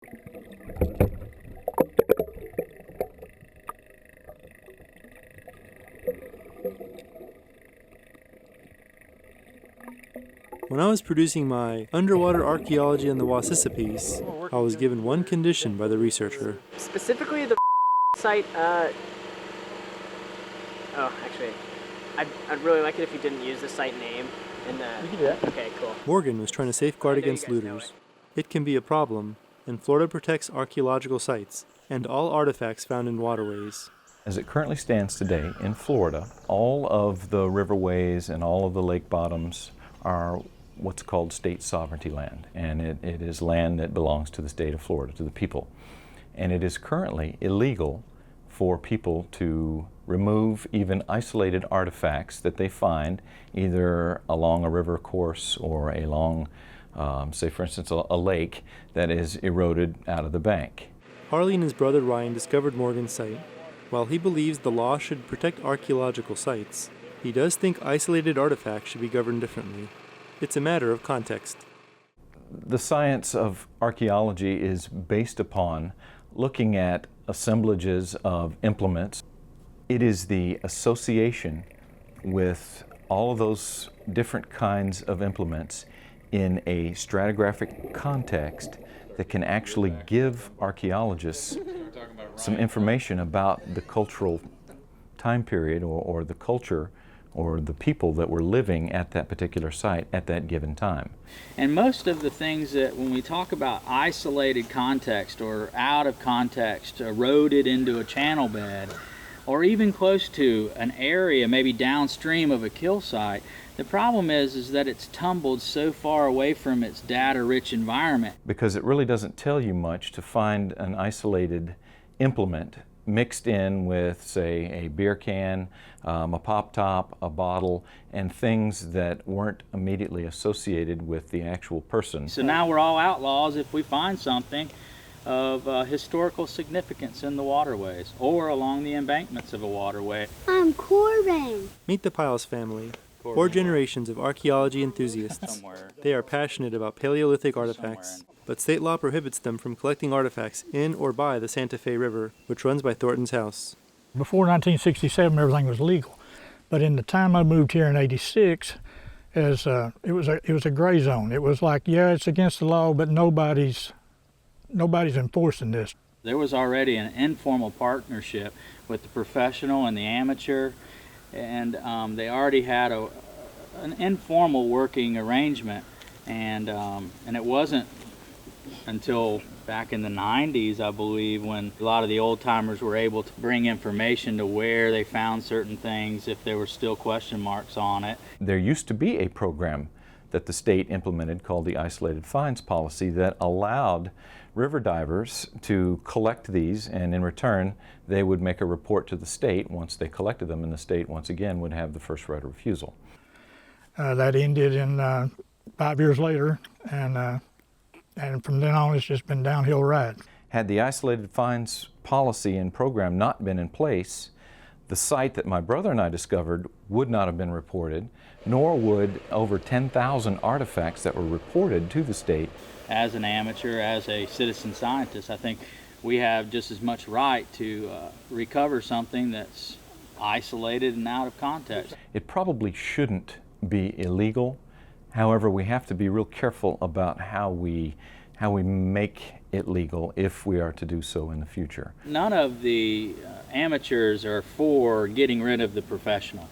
When I was producing my Underwater Archaeology on the Wassissa piece, I was given one condition by the researcher. Specifically the site, oh, actually, I'd really like it if you didn't use the site name in the... You can do that. Okay, cool. Morgan was trying to safeguard against looters. It can be a problem, and Florida protects archaeological sites and all artifacts found in waterways. As it currently stands today in Florida, all of the riverways and all of the lake bottoms are what's called state sovereignty land, and it is land that belongs to the state of Florida, to the people. And it is currently illegal for people to remove even isolated artifacts that they find either along a river course or along, say for instance, a lake that is eroded out of the bank. Harley and his brother Ryan discovered Morgan's site. While he believes the law should protect archaeological sites, he does think isolated artifacts should be governed differently. It's a matter of context. The science of archaeology is based upon looking at assemblages of implements. It is the association with all of those different kinds of implements in a stratigraphic context that can actually give archaeologists some information about the cultural time period or the culture or the people that were living at that particular site at that given time. And most of the things that when we talk about isolated context or out of context, eroded into a channel bed, or even close to an area maybe downstream of a kill site, the problem is that it's tumbled so far away from its data-rich environment. Because it really doesn't tell you much to find an isolated implement mixed in with, say, a beer can, a pop top, a bottle, and things that weren't immediately associated with the actual person. So now we're all outlaws if we find something of historical significance in the waterways or along the embankments of a waterway. I'm Corbin. Meet the Piles family. 4 generations of archaeology enthusiasts. They are passionate about Paleolithic artifacts, but state law prohibits them from collecting artifacts in or by the Santa Fe River, which runs by Thornton's house. Before 1967, everything was legal, but in the time I moved here in '86, it was a gray zone. It was like, yeah, it's against the law, but nobody's enforcing this. There was already an informal partnership with the professional and the amateur, and they already had an informal working arrangement, and it wasn't until back in the 90s, I believe, when a lot of the old-timers were able to bring information to where they found certain things if there were still question marks on it. There used to be a program that the state implemented called the Isolated Finds Policy that allowed river divers to collect these, and in return they would make a report to the state once they collected them, and the state once again would have the first right of refusal. That ended in 5 years later, and from then on it's just been downhill ride. Had the Isolated Finds Policy and program not been in place, the site that my brother and I discovered would not have been reported, nor would over 10,000 artifacts that were reported to the state. As an amateur, as a citizen scientist, I think we have just as much right to recover something that's isolated and out of context. It probably shouldn't be illegal. However, we have to be real careful about how we make it legal if we are to do so in the future. None of the amateurs are for getting rid of the professional.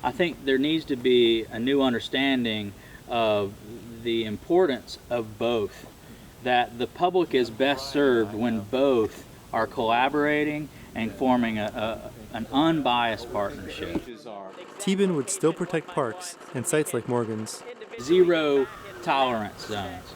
I think there needs to be a new understanding of the importance of both, that the public is best served when both are collaborating and forming an unbiased partnership. Tebin would still protect parks and sites like Morgan's. Zero tolerance zones.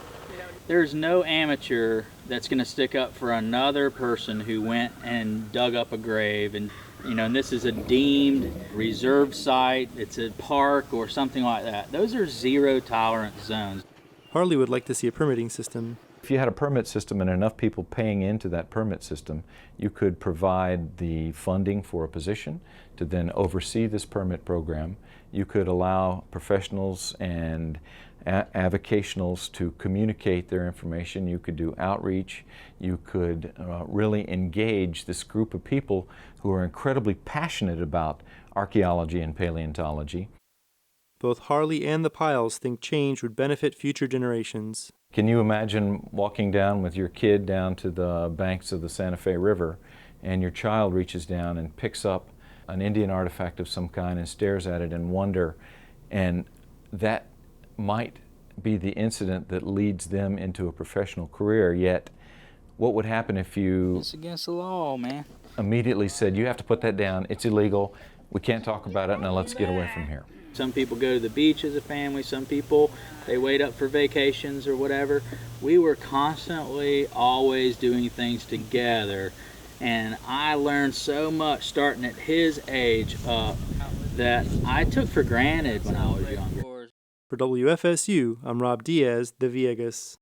There's no amateur that's going to stick up for another person who went and dug up a grave, and and this is a deemed reserved site, it's a park or something like that. Those are zero tolerance zones. Harley would like to see a permitting system. If you had a permit system and enough people paying into that permit system, you could provide the funding for a position to then oversee this permit program. You could allow professionals and avocationals to communicate their information. You could do outreach. You could really engage this group of people who are incredibly passionate about archaeology and paleontology. Both Harley and the Piles think change would benefit future generations. Can you imagine walking down with your kid down to the banks of the Santa Fe River, and your child reaches down and picks up an Indian artifact of some kind and stares at it in wonder, and that might be the incident that leads them into a professional career. Yet what would happen if you It's against the law, man. immediately said, you have to put that down, it's illegal, we can't talk about it, now let's get away from here? Some people go to the beach as a family, some people, they wait up for vacations or whatever. We were constantly always doing things together, and I learned so much starting at his age up that I took for granted when I was younger. For WFSU, I'm Rob Diaz, the Viegas.